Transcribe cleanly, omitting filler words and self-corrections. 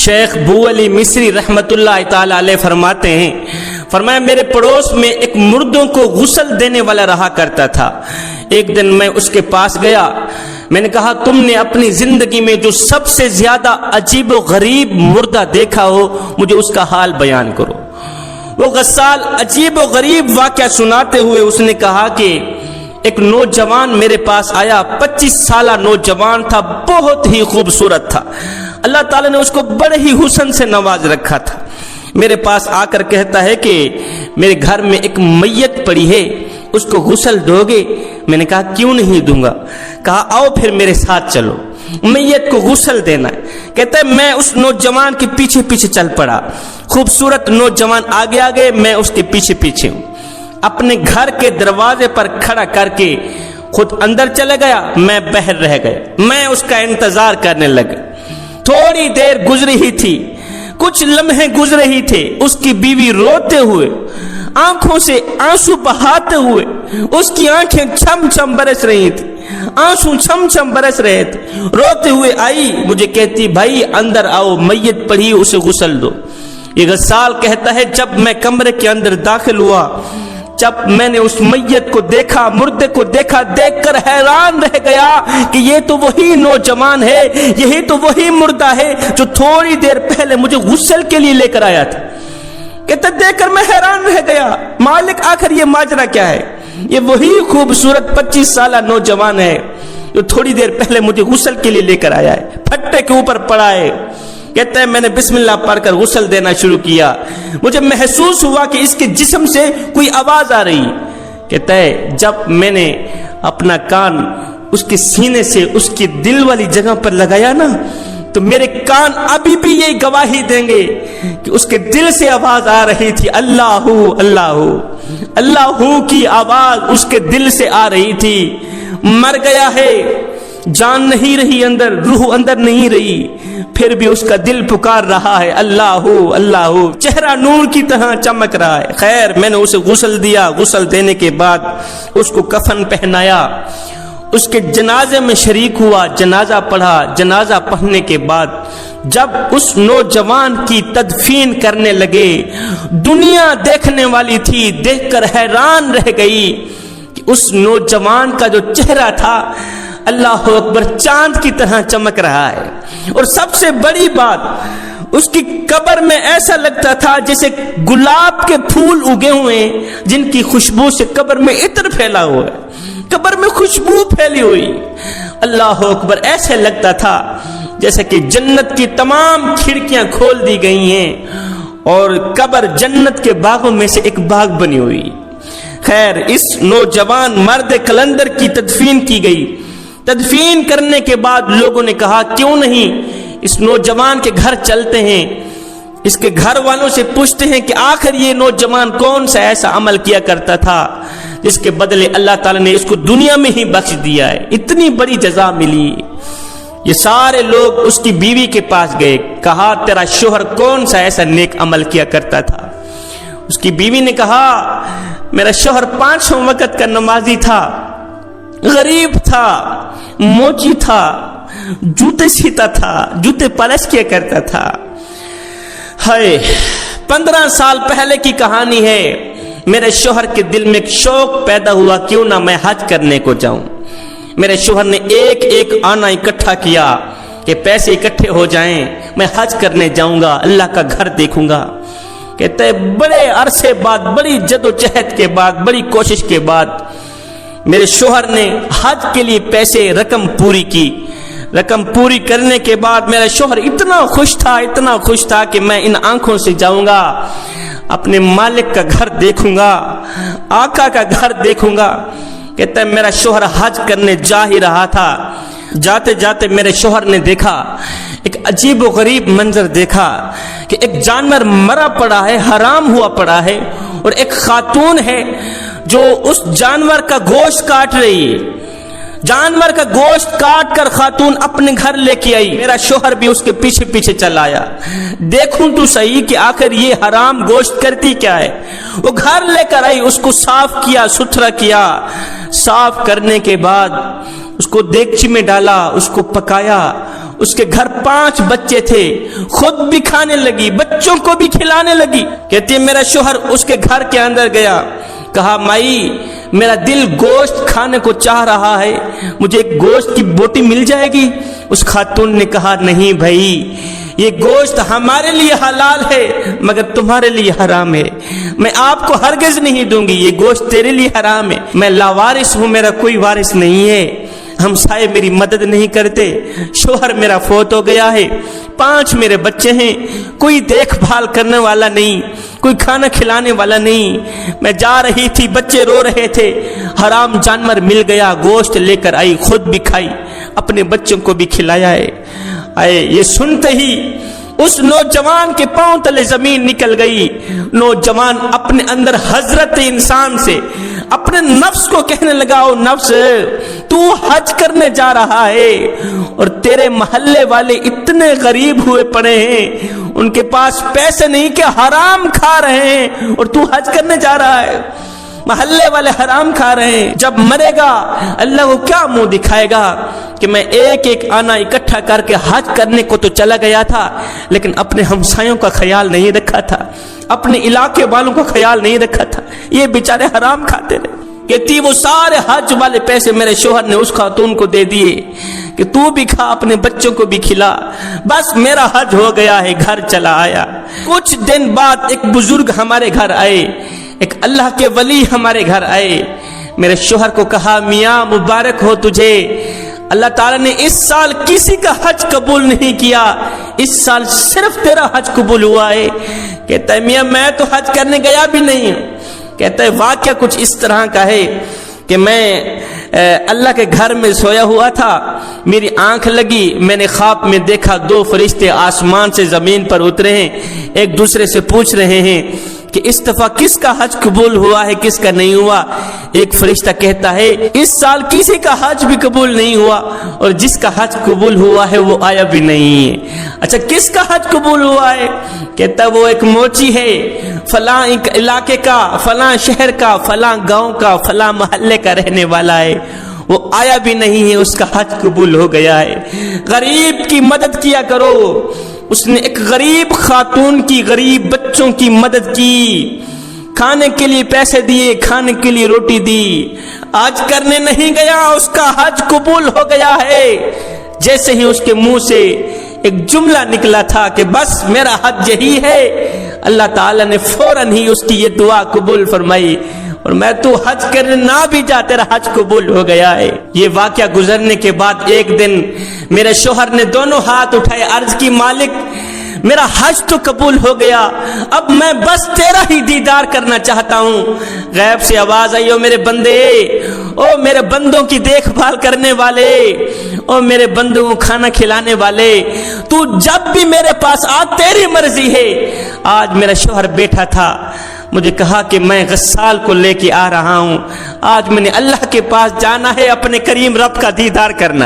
شیخ بو علی مصری رحمت اللہ تعالی علیہ فرماتے ہیں، فرمایا میرے پڑوس میں ایک مردوں کو غسل دینے والا رہا کرتا تھا۔ ایک دن میں اس کے پاس گیا، میں نے کہا تم نے اپنی زندگی میں جو سب سے زیادہ عجیب و غریب مردہ دیکھا ہو مجھے اس کا حال بیان کرو۔ وہ غسال عجیب و غریب واقعہ سناتے ہوئے اس نے کہا کہ ایک نوجوان میرے پاس آیا، 25 سالہ نوجوان تھا، بہت ہی خوبصورت تھا، اللہ تعالیٰ نے اس کو بڑے ہی حسن سے نواز رکھا تھا۔ میرے پاس آ کر کہتا ہے کہ میرے گھر میں ایک میت پڑی ہے، اس کو غسل دو گے؟ میں نے کہا کیوں نہیں دوں گا۔ کہا آؤ پھر میرے ساتھ چلو، میت کو غسل دینا ہے۔ کہتا ہے میں اس نوجوان کے پیچھے پیچھے چل پڑا، خوبصورت نوجوان آگے آگے، میں اس کے پیچھے پیچھے ہوں۔ اپنے گھر کے دروازے پر کھڑا کر کے خود اندر چلے گیا، میں باہر رہ گیا، میں اس کا انتظار کرنے لگا۔ تھوڑی دیر گزری ہی تھی، کچھ لمحے گزرے ہی تھے، اس کی بیوی روتے ہوئے، آنکھوں سے آنسو بہاتے ہوئے، اس کی آنکھیں چھم چھم برس رہی تھی، آنسو چھم چھم برس رہے تھے، روتے ہوئے آئی، مجھے کہتی بھائی اندر آؤ، میت پڑی اسے غسل دو۔ یہ غسال کہتا ہے جب میں کمرے کے اندر داخل ہوا، جب میں نے اس میت کو دیکھا، مردے کو دیکھا، دیکھ کر حیران رہ گیا کہ یہ تو وہی نوجوان ہے، یہی تو وہی مردہ ہے جو تھوڑی دیر پہلے مجھے غسل کے لیے لے کر آیا تھا۔ کہتا دیکھ کر میں حیران رہ گیا، مالک آخر یہ ماجرا کیا ہے؟ یہ وہی خوبصورت 25 سالہ نوجوان ہے جو تھوڑی دیر پہلے مجھے غسل کے لیے لے کر آیا ہے، پھٹے کے اوپر پڑا ہے۔ کہتا ہے میں نے بسم اللہ پڑھ کر غسل دینا شروع کیا، مجھے محسوس ہوا کہ اس کے جسم سے کوئی آواز آ رہی۔ کہتا ہے جب میں نے اپنا کان اس کے سینے سے اس کی دل والی جگہ پر لگایا نا، تو میرے کان ابھی بھی یہی گواہی دیں گے کہ اس کے دل سے آواز آ رہی تھی، اللہ اللہ اللہ کی آواز اس کے دل سے آ رہی تھی۔ مر گیا ہے، جان نہیں رہی اندر، روح اندر نہیں رہی، پھر بھی اس کا دل پکار رہا ہے اللہ اللہ، چہرہ نور کی طرح چمک رہا ہے۔ خیر میں نے اسے غسل دیا، غسل دینے کے بعد اس کو کفن پہنایا، اس کے جنازے میں شریک ہوا، جنازہ پڑھا۔ جنازہ پڑھنے کے بعد جب اس نوجوان کی تدفین کرنے لگے، دنیا دیکھنے والی تھی، دیکھ کر حیران رہ گئی کہ اس نوجوان کا جو چہرہ تھا اللہ اکبر چاند کی طرح چمک رہا ہے، اور سب سے بڑی بات اس کی قبر میں ایسا لگتا تھا جیسے گلاب کے پھول اگے ہوئے جن کی خوشبو سے قبر میں عطر پھیلا ہوا ہے، قبر میں خوشبو پھیلی ہوئی۔ اللہ اکبر، ایسے لگتا تھا جیسے کہ جنت کی تمام کھڑکیاں کھول دی گئی ہیں اور قبر جنت کے باغوں میں سے ایک باغ بنی ہوئی۔ خیر اس نوجوان مرد کلندر کی تدفین کی گئی۔ تدفین کرنے کے بعد لوگوں نے کہا کیوں نہیں اس نوجوان کے گھر چلتے ہیں، اس کے گھر والوں سے پوچھتے ہیں کہ آخر یہ نوجوان کون سا ایسا عمل کیا کرتا تھا جس کے بدلے اللہ تعالیٰ نے اس کو دنیا میں ہی بخش دیا ہے، اتنی بڑی جزا ملی۔ یہ سارے لوگ اس کی بیوی کے پاس گئے، کہا تیرا شوہر کون سا ایسا نیک عمل کیا کرتا تھا؟ اس کی بیوی نے کہا میرا شوہر 5 وقت کا نمازی تھا، غریب تھا، موچی تھا، جوتے سیتا تھا، جوتے پالش کیا کرتا تھا۔ ہائے 15 سال پہلے کی کہانی ہے، میرے شوہر کے دل میں ایک شوق پیدا ہوا کیوں نہ میں حج کرنے کو جاؤں۔ میرے شوہر نے ایک ایک آنا اکٹھا کیا کہ پیسے اکٹھے ہو جائیں، میں حج کرنے جاؤں گا، اللہ کا گھر دیکھوں گا۔ کہتے بڑے عرصے بعد، بڑی جد و جہد کے بعد، بڑی کوشش کے بعد میرے شوہر نے حج کے لیے پیسے رقم پوری کی۔ رقم پوری کرنے کے بعد میرا شوہر اتنا خوش تھا کہ میں ان آنکھوں سے جاؤں گا، اپنے مالک کا گھر دیکھوں گا، آقا کا گھر دیکھوں گا۔ کہتا ہے میرا شوہر حج کرنے جا ہی رہا تھا، جاتے جاتے میرے شوہر نے دیکھا ایک عجیب و غریب منظر دیکھا کہ ایک جانور مرا پڑا ہے، حرام ہوا پڑا ہے، اور ایک خاتون ہے جو اس جانور کا گوشت کاٹ رہی ہے۔ جانور کا گوشت کاٹ کر خاتون اپنے گھر لے کے آئی، میرا شوہر بھی اس کے پیچھے پیچھے چل آیا، دیکھوں تو صحیح کہ آخر یہ حرام گوشت کرتی کیا ہے۔ وہ گھر لے کر آئی، اس کو صاف کیا، ستھرا کیا، صاف کرنے کے بعد اس کو دیگچی میں ڈالا، اس کو پکایا، اس کے گھر 5 بچے تھے، خود بھی کھانے لگی، بچوں کو بھی کھلانے لگی۔ کہتی ہے میرا شوہر اس کے گھر کے اندر گیا، کہا مائی میرا دل گوشت کھانے کو چاہ رہا ہے، مجھے ایک گوشت کی بوٹی مل جائے گی؟ اس خاتون نے کہا نہیں بھائی، یہ گوشت ہمارے لیے حلال ہے مگر تمہارے لیے حرام ہے، میں آپ کو ہرگز نہیں دوں گی، یہ گوشت تیرے لیے حرام ہے، میں لاوارث ہوں، میرا کوئی وارث نہیں ہے، ہمسائے میری مدد نہیں کرتے، شوہر میرا فوت ہو گیا ہے، 5 میرے بچے ہیں، کوئی دیکھ بھال کرنے والا نہیں، کوئی کھانا کھلانے والا نہیں، میں جا رہی تھی، بچے رو رہے تھے، حرام جانور مل گیا، گوشت لے کر آئی، خود بھی کھائی، اپنے بچوں کو بھی کھلایا ہے۔ یہ سنتے ہی اس نوجوان کے پاؤں تلے زمین نکل گئی۔ نوجوان اپنے اندر حضرت انسان سے اپنے نفس کو کہنے لگا، او نفس تو حج کرنے جا رہا ہے اور تیرے محلے والے اتنے غریب ہوئے پڑے ہیں، ان کے پاس پیسے نہیں کہ حرام کھا رہے ہیں، اور تو حج کرنے جا رہا ہے، محلے والے حرام کھا رہے ہیں، جب مرے گا اللہ کو کیا منہ دکھائے گا کہ میں ایک ایک آنا اکٹھا کر کے حج کرنے کو تو چلا گیا تھا لیکن اپنے ہمسایوں کا خیال نہیں رکھا تھا، اپنے علاقے والوں کا خیال نہیں رکھا تھا، یہ بیچارے حرام کھاتے رہے۔ کہتی وہ سارے حج والے پیسے میرے شوہر نے اس خاتون کو دے دیے کہ تو بھی کھا، اپنے بچوں کو بھی کھلا، بس میرا حج ہو گیا ہے، گھر چلا آیا۔ کچھ دن بعد ایک بزرگ ہمارے گھر آئے، ایک اللہ کے ولی ہمارے گھر آئے، میرے شوہر کو کہا میاں مبارک ہو تجھے، اللہ تعالیٰ نے اس سال کسی کا حج قبول نہیں کیا، اس سال صرف تیرا حج قبول ہوا ہے۔ کہتا ہے میاں میں تو حج کرنے گیا بھی نہیں ہوں۔ کہتا ہے واقعہ کچھ اس طرح کا ہے کہ میں اللہ کے گھر میں سویا ہوا تھا، میری آنکھ لگی، میں نے خواب میں دیکھا 2 فرشتے آسمان سے زمین پر اترے ہیں، ایک دوسرے سے پوچھ رہے ہیں کہ اس دفعہ کس کا حج قبول ہوا ہے کس کا نہیں ہوا۔ ایک فرشتہ کہتا ہے اس سال کسی کا حج بھی قبول نہیں ہوا اور جس کا حج قبول ہوا ہے وہ آیا بھی نہیں ہے۔ اچھا کس کا حج قبول ہوا ہے؟ کہتا ہے وہ ایک موچی ہے، فلاں علاقے کا، فلاں شہر کا، فلاں گاؤں کا، فلاں محلے کا رہنے والا ہے، وہ آیا بھی نہیں ہے، اس کا حج قبول ہو گیا ہے۔ غریب کی مدد کیا کرو۔ اس نے ایک غریب خاتون کی، غریب بچوں کی مدد کی، کھانے کے لیے پیسے دیے، کھانے کے لیے روٹی دی، حج کرنے نہیں گیا، اس کا حج قبول ہو گیا ہے۔ جیسے ہی اس کے منہ سے ایک جملہ نکلا تھا کہ بس میرا حج یہی ہے، اللہ تعالیٰ نے فوراً ہی اس کی یہ دعا قبول فرمائی، اور میں تو حج کرنے نہ بھی جا تیرا حج قبول ہو گیا ہے۔ یہ واقعہ گزرنے کے بعد ایک دن میرے شوہر نے دونوں ہاتھ اٹھائے، عرض کی مالک میرا حج تو قبول ہو گیا، اب میں بس تیرا ہی دیدار کرنا چاہتا ہوں۔ غیب سے آواز آئی، او میرے بندے، او میرے بندوں کی دیکھ بھال کرنے والے، او میرے بندوں کو کھانا کھلانے والے، تو جب بھی میرے پاس آ تیری مرضی ہے۔ آج میرا شوہر بیٹھا تھا، مجھے کہا کہ میں غسال کو لے کے آ رہا ہوں، آج میں نے اللہ کے پاس جانا ہے، اپنے کریم رب کا دیدار کرنا۔